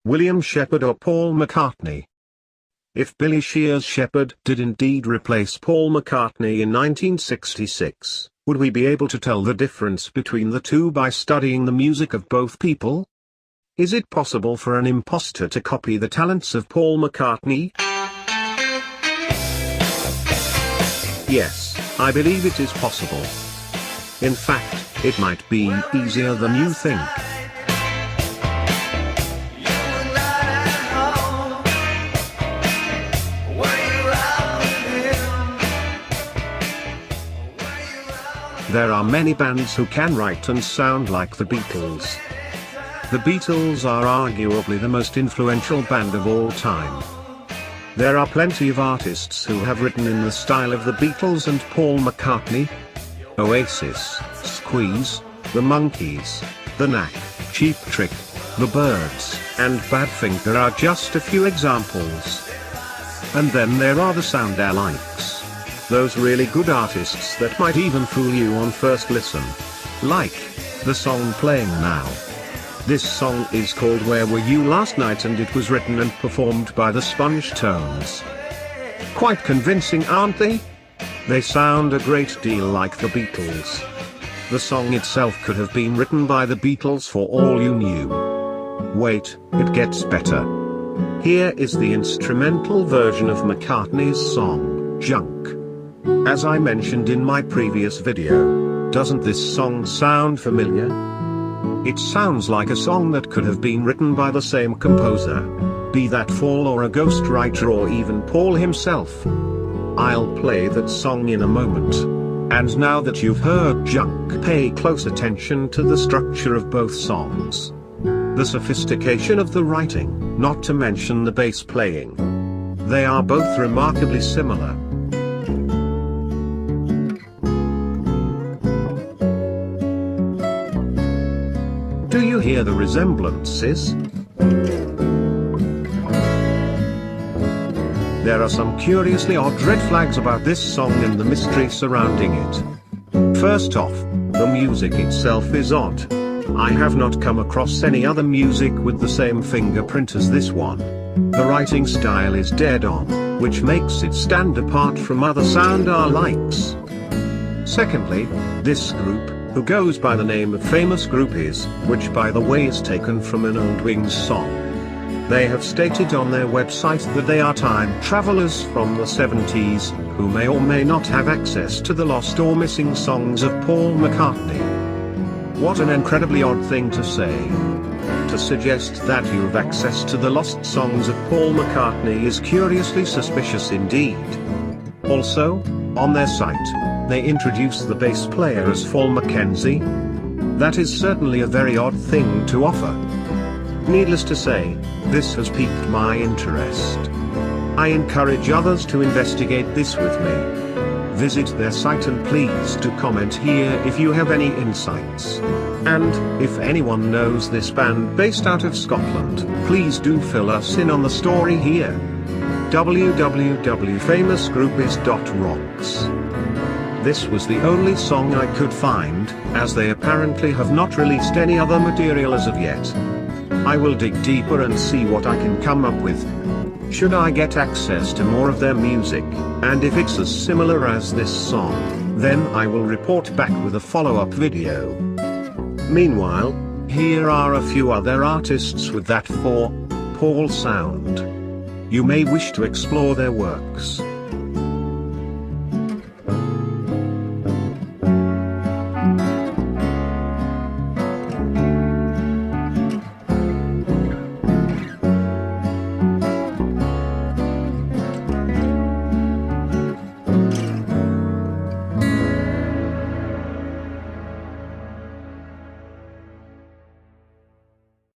William Shepard or Paul McCartney? If Billy Shear's Shepard did indeed replace Paul McCartney in 1966, would we be able to tell the difference between the two by studying the music of both people? Is it possible for an imposter to copy the talents of Paul McCartney? Yes, I believe it is possible. In fact, it might be easier than you think. There are many bands who can write and sound like the Beatles. The Beatles are arguably the most influential band of all time. There are plenty of artists who have written in the style of the Beatles and Paul McCartney. Oasis, Squeeze, The Monkees, The Knack, Cheap Trick, The Byrds, and Badfinger are just a few examples. And then there are the sound-alikes. Those really good artists that might even fool you on first listen. Like the song playing now. This song is called Where Were You Last Night, and it was written and performed by the Sponge Tones. Quite convincing, aren't they? They sound a great deal like the Beatles. The song itself could have been written by the Beatles for all you knew. Wait, it gets better. Here is the instrumental version of McCartney's song, Junk. As I mentioned in my previous video, doesn't this song sound familiar? It sounds like a song that could have been written by the same composer, be that Faul or a ghostwriter or even Paul himself. I'll play that song in a moment. And now that you've heard Junk, pay close attention to the structure of both songs. The sophistication of the writing, not to mention the bass playing. They are both remarkably similar. Do you hear the resemblances? There are some curiously odd red flags about this song and the mystery surrounding it. First off, the music itself is odd. I have not come across any other music with the same fingerprint as this one. The writing style is dead on, which makes it stand apart from other sound-alikes. Secondly, this group, who goes by the name of Famous Groupies, which by the way is taken from an old Wings song. They have stated on their website that they are time travelers from the 70s, who may or may not have access to the lost or missing songs of Paul McCartney. What an incredibly odd thing to say. To suggest that you have access to the lost songs of Paul McCartney is curiously suspicious indeed. Also, on their site, they introduce the bass player as Faul McKenzie. That is certainly a very odd thing to offer. Needless to say, this has piqued my interest. I encourage others to investigate this with me. Visit their site and please do comment here if you have any insights. And, if anyone knows this band based out of Scotland, please do fill us in on the story here. www.famousgroupies.rocks. This was the only song I could find, as they apparently have not released any other material as of yet. I will dig deeper and see what I can come up with. Should I get access to more of their music, and if it's as similar as this song, then I will report back with a follow-up video. Meanwhile, here are a few other artists with that Paul sound. You may wish to explore their works.